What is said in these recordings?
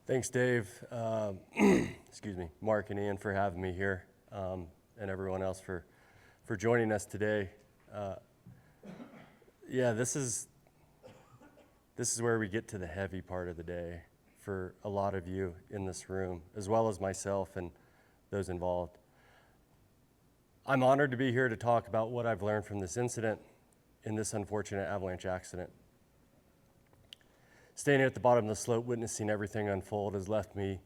Thanks, Dave. Excuse me, Mark and Ian for having me here, and everyone else for joining us today. Yeah, this is where we get to the heavy part of the day for a lot of you in this room, as well as myself and those involved. I'm honored to be here to talk about what I've learned from this incident in this unfortunate avalanche accident. Standing at the bottom of the slope, witnessing everything unfold has left me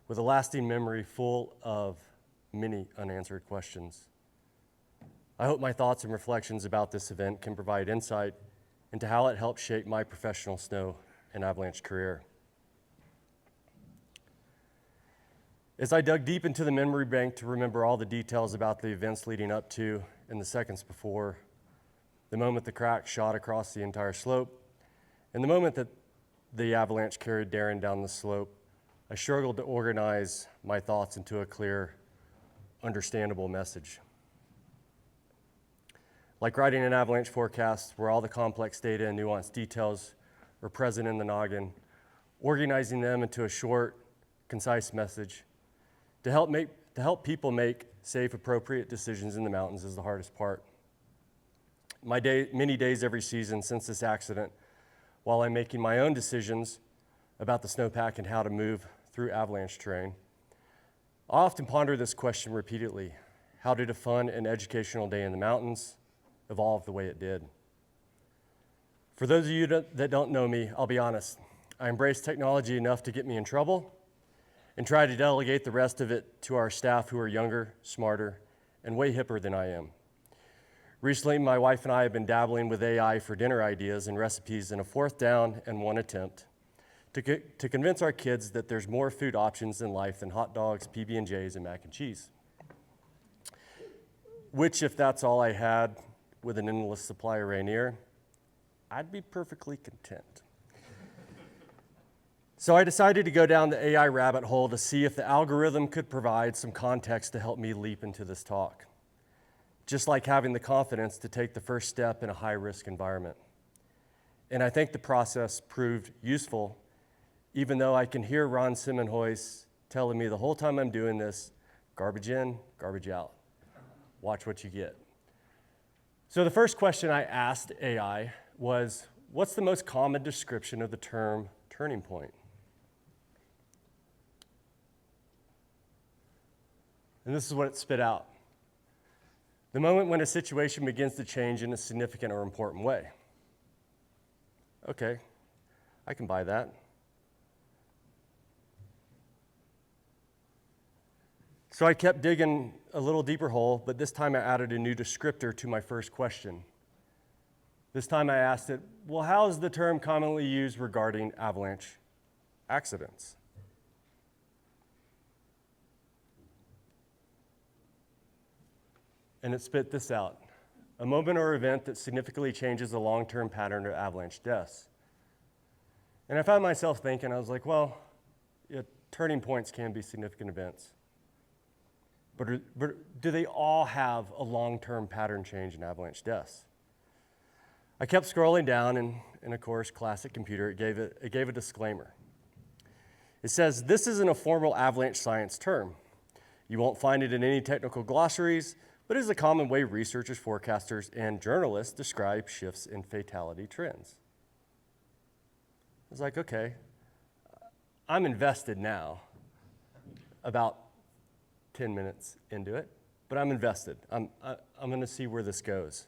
with a lasting memory full of many unanswered questions. I hope my thoughts and reflections about this event can provide insight into how it helped shape my professional snow and avalanche career. As I dug deep into the memory bank to remember all the details about the events leading up to and the seconds before, the moment the crack shot across the entire slope, and the moment that the avalanche carried Darren down the slope, I struggled to organize my thoughts into a clear, understandable message. Like writing an avalanche forecast where all the complex data and nuanced details are present in the noggin, organizing them into a short, concise message to help people make safe, appropriate decisions in the mountains is the hardest part. Many days every season since this accident, while I'm making my own decisions about the snowpack and how to move through avalanche terrain, I often ponder this question repeatedly. How did a fun and educational day in the mountains evolve the way it did? For those of you that don't know me, I'll be honest. I embrace technology enough to get me in trouble and try to delegate the rest of it to our staff who are younger, smarter, and way hipper than I am. Recently, my wife and I have been dabbling with AI for dinner ideas and recipes in a 4th down and 1 attempt to convince our kids that there's more food options in life than hot dogs, PB&Js, and mac and cheese. Which, if that's all I had with an endless supply of Rainier, I'd be perfectly content. So I decided to go down the AI rabbit hole to see if the algorithm could provide some context to help me leap into this talk. Just like having the confidence to take the first step in a high-risk environment. And I think the process proved useful, even though I can hear Ron Simonhois telling me the whole time I'm doing this, garbage in, garbage out. Watch what you get. So the first question I asked AI was, what's the most common description of the term turning point? And this is what it spit out. The moment when a situation begins to change in a significant or important way. Okay, I can buy that. So I kept digging a little deeper hole, but this time I added a new descriptor to my first question. This time I asked it, well, how is the term commonly used regarding avalanche accidents? And it spit this out: a moment or event that significantly changes the long-term pattern of avalanche deaths. And I found myself thinking, I was like, well, yeah, turning points can be significant events. But do they all have a long-term pattern change in avalanche deaths? I kept scrolling down, and of course, classic computer, it gave a disclaimer. It says, this isn't a formal avalanche science term. You won't find it in any technical glossaries, but it is a common way researchers, forecasters, and journalists describe shifts in fatality trends. I was like, okay, I'm invested now, about 10 minutes into it, but I'm invested. I'm going to see where this goes.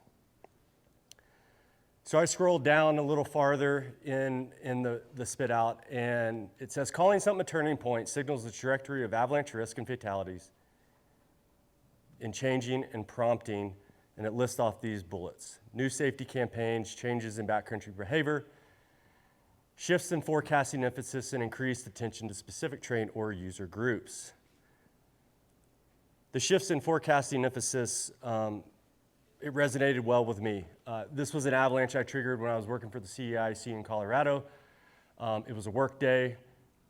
So I scrolled down a little farther in the spit out, and it says, calling something a turning point signals the trajectory of avalanche risk and fatalities in changing and prompting, and it lists off these bullets: new safety campaigns, changes in backcountry behavior, shifts in forecasting emphasis, and increased attention to specific terrain or user groups. The shifts in forecasting emphasis, it resonated well with me. This was an avalanche I triggered when I was working for the CEIC in Colorado. It was a work day.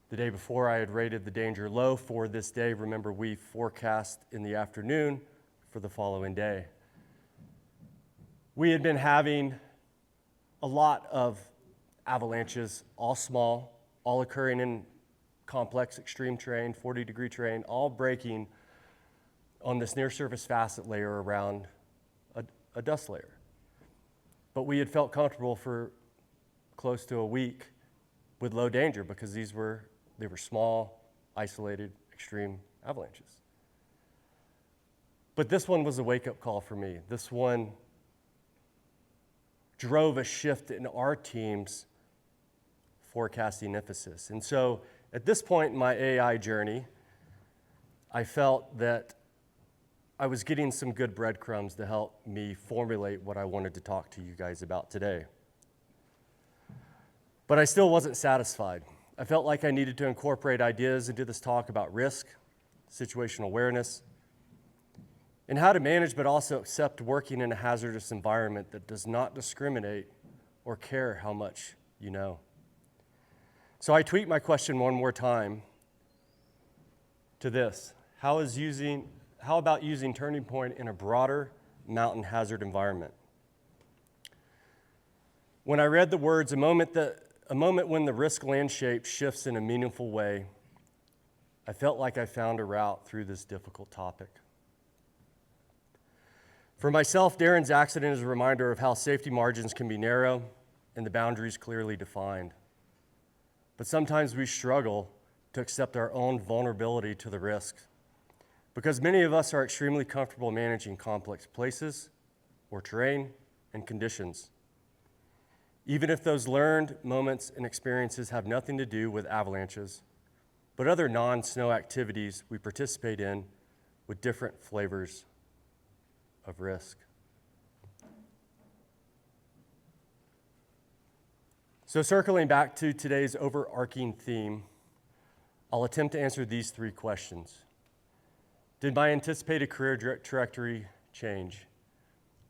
The day before, I had rated the danger low for this day. Remember, we forecast in the afternoon for the following day. We had been having a lot of avalanches, all small, all occurring in complex extreme terrain, 40-degree terrain, all breaking on this near-surface facet layer around a dust layer. But we had felt comfortable for close to a week with low danger because they were small, isolated, extreme avalanches. But this one was a wake-up call for me. This one drove a shift in our team's forecasting emphasis. And so at this point in my AI journey, I felt that I was getting some good breadcrumbs to help me formulate what I wanted to talk to you guys about today. But I still wasn't satisfied. I felt like I needed to incorporate ideas into this talk about risk, situational awareness, and how to manage but also accept working in a hazardous environment that does not discriminate or care how much you know. So I tweaked my question one more time to this: How about using Turning Point in a broader mountain hazard environment? When I read the words, a moment when the risk landscape shifts in a meaningful way, I felt like I found a route through this difficult topic. For myself, Darren's accident is a reminder of how safety margins can be narrow and the boundaries clearly defined. But sometimes we struggle to accept our own vulnerability to the risk, because many of us are extremely comfortable managing complex places or terrain and conditions, even if those learned moments and experiences have nothing to do with avalanches, but other non-snow activities we participate in with different flavors of risk. So circling back to today's overarching theme, I'll attempt to answer these three questions. Did my anticipated career trajectory change?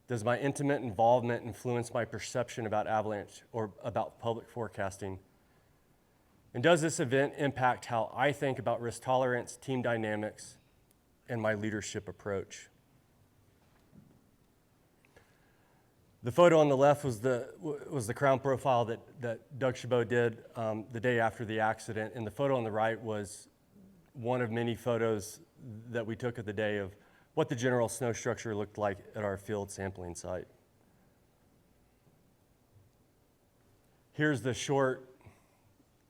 Does my intimate involvement influence my perception about avalanche or about public forecasting? And does this event impact how I think about risk tolerance, team dynamics, and my leadership approach? The photo on the left was the crown profile that Doug Chabot did the day after the accident, and the photo on the right was one of many photos that we took of the day of what the general snow structure looked like at our field sampling site. Here's the short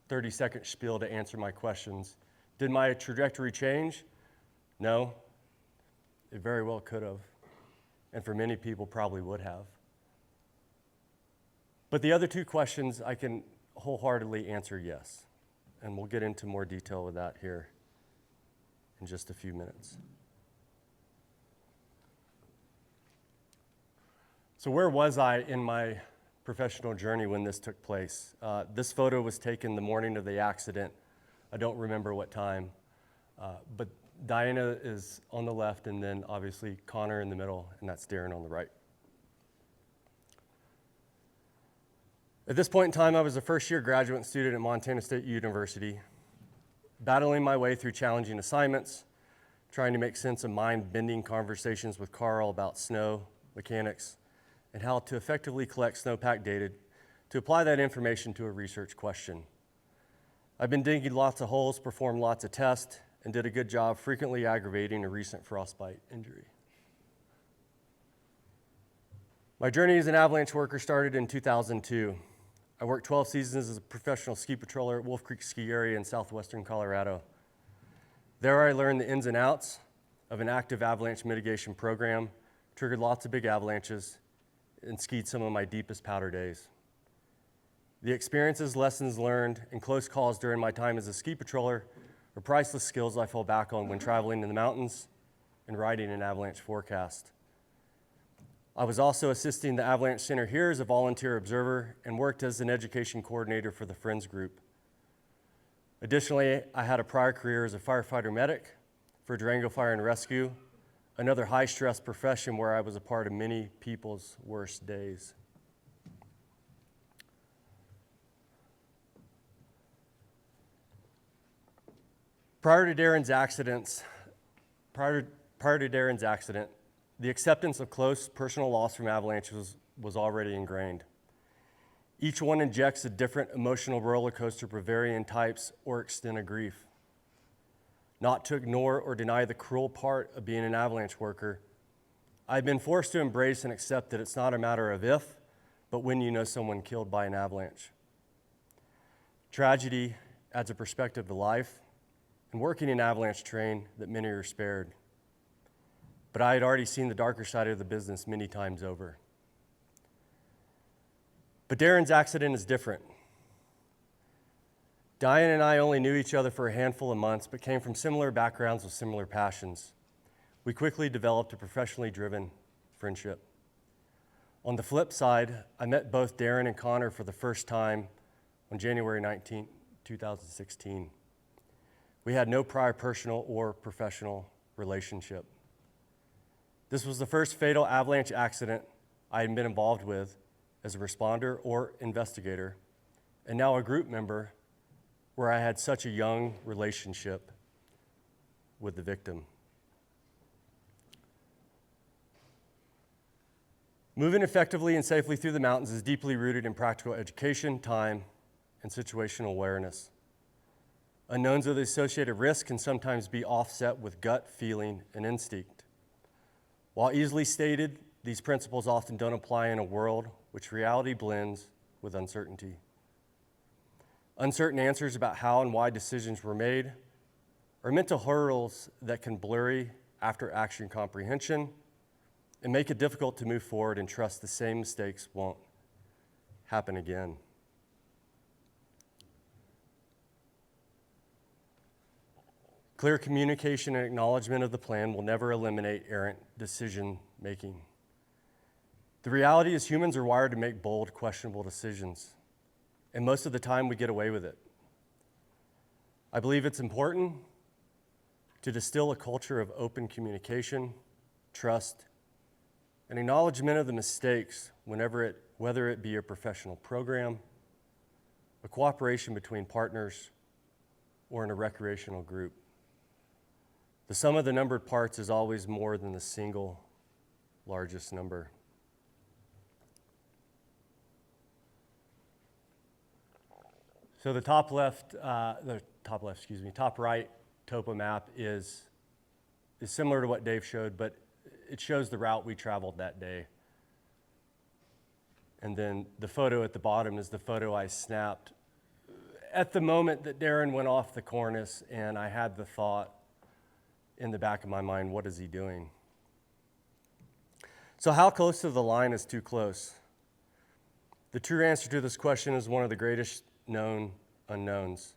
30-second spiel to answer my questions. Did my trajectory change? No. It very well could have, and for many people probably would have. But the other two questions I can wholeheartedly answer yes, and we'll get into more detail with that here in just a few minutes. So where was I in my professional journey when this took place? This photo was taken the morning of the accident. I don't remember what time, but Diana is on the left, and then obviously Connor in the middle, and that's Darren on the right. At this point in time, I was a first-year graduate student at Montana State University, battling my way through challenging assignments, trying to make sense of mind-bending conversations with Carl about snow mechanics and how to effectively collect snowpack data to apply that information to a research question. I've been digging lots of holes, performed lots of tests, and did a good job frequently aggravating a recent frostbite injury. My journey as an avalanche worker started in 2002. I worked 12 seasons as a professional ski patroller at Wolf Creek Ski Area in southwestern Colorado. There I learned the ins and outs of an active avalanche mitigation program, triggered lots of big avalanches, and skied some of my deepest powder days. The experiences, lessons learned, and close calls during my time as a ski patroller are priceless skills I fall back on when traveling in the mountains and writing an avalanche forecast. I was also assisting the Avalanche Center here as a volunteer observer and worked as an education coordinator for the Friends Group. Additionally, I had a prior career as a firefighter medic for Durango Fire and Rescue, another high-stress profession where I was a part of many people's worst days. Prior to Darren's accident, the acceptance of close personal loss from avalanches was already ingrained. Each one injects a different emotional roller coaster for varying types or extent of grief. not to ignore or deny the cruel part of being an avalanche worker, I've been forced to embrace and accept that it's not a matter of if, but when you know someone killed by an avalanche. Tragedy adds a perspective to life, and working in avalanche terrain that many are spared. But I had already seen the darker side of the business many times over. But Darren's accident is different. Diane and I only knew each other for a handful of months, but came from similar backgrounds with similar passions. We quickly developed a professionally driven friendship. On the flip side, I met both Darren and Connor for the first time on January 19, 2016. We had no prior personal or professional relationship. This was the first fatal avalanche accident I had been involved with as a responder or investigator, and now a group member where I had such a young relationship with the victim. Moving effectively and safely through the mountains is deeply rooted in practical education, time, and situational awareness. Unknowns of the associated risk can sometimes be offset with gut, feeling, and instinct. While easily stated, these principles often don't apply in a world which reality blends with uncertainty. Uncertain answers about how and why decisions were made are mental hurdles that can blurry after action comprehension and make it difficult to move forward and trust the same mistakes won't happen again. Clear communication and acknowledgement of the plan will never eliminate errant decision making. The reality is humans are wired to make bold, questionable decisions, and most of the time we get away with it. I believe it's important to distill a culture of open communication, trust, and acknowledgement of the mistakes whether it be a professional program, a cooperation between partners, or in a recreational group. The sum of the numbered parts is always more than the single largest number. So the top right topo map is similar to what Dave showed, but it shows the route we traveled that day. And then the photo at the bottom is the photo I snapped at the moment that Darren went off the cornice, and I had the thought in the back of my mind, what is he doing? So how close to the line is too close? The true answer to this question is one of the greatest known unknowns.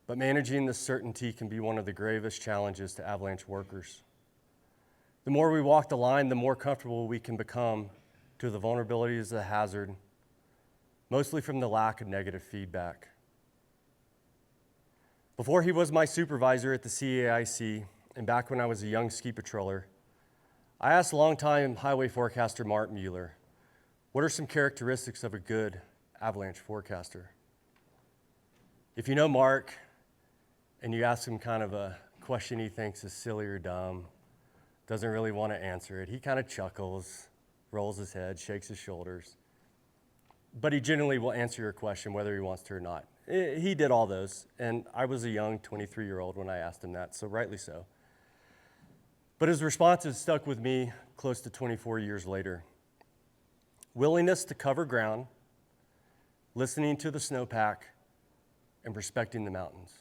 But managing this certainty can be one of the gravest challenges to avalanche workers. The more we walk the line, the more comfortable we can become to the vulnerabilities of the hazard, mostly from the lack of negative feedback. Before he was my supervisor at the CAIC, and back when I was a young ski patroller, I asked longtime highway forecaster Mark Mueller, what are some characteristics of a good avalanche forecaster? If you know Mark and you ask him kind of a question he thinks is silly or dumb, doesn't really want to answer it, he kind of chuckles, rolls his head, shakes his shoulders, but he generally will answer your question whether he wants to or not. He did all those, and I was a young 23-year-old when I asked him that, so rightly so. But his response has stuck with me close to 24 years later. Willingness to cover ground, listening to the snowpack, and respecting the mountains.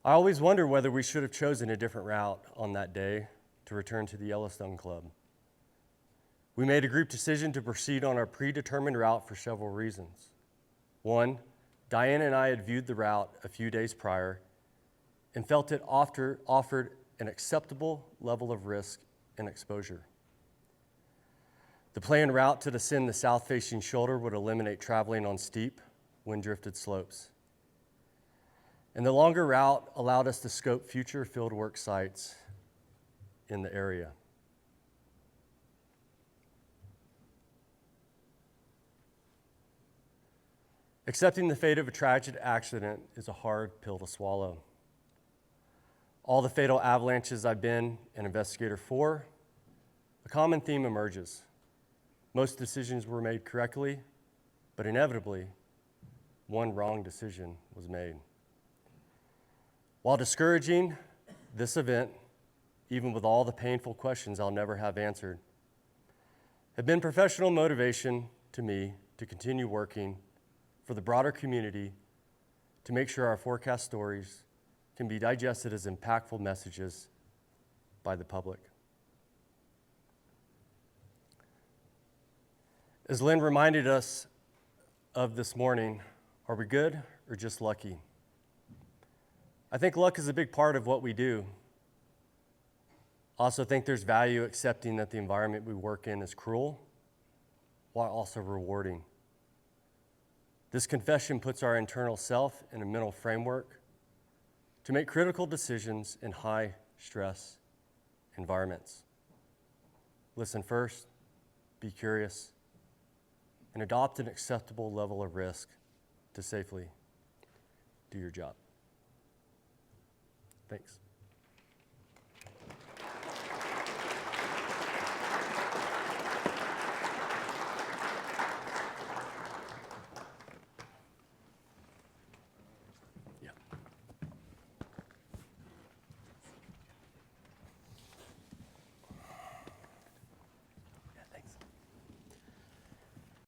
I always wonder whether we should have chosen a different route on that day to return to the Yellowstone Club. We made a group decision to proceed on our predetermined route for several reasons. One, Diane and I had viewed the route a few days prior and felt it offered an acceptable level of risk and exposure. The planned route to descend the south-facing shoulder would eliminate traveling on steep, wind-drifted slopes. And the longer route allowed us to scope future fieldwork sites in the area. Accepting the fate of a tragic accident is a hard pill to swallow. All the fatal avalanches I've been an investigator for, a common theme emerges. Most decisions were made correctly, but inevitably, one wrong decision was made. While discouraging, this event, even with all the painful questions I'll never have answered, have been professional motivation to me to continue working for the broader community to make sure our forecast stories can be digested as impactful messages by the public. As Lynn reminded us of this morning, are we good or just lucky? I think luck is a big part of what we do. I also think there's value accepting that the environment we work in is cruel, while also rewarding. This confession puts our internal self in a mental framework to make critical decisions in high-stress environments. Listen first, be curious, and adopt an acceptable level of risk to safely do your job. Thanks.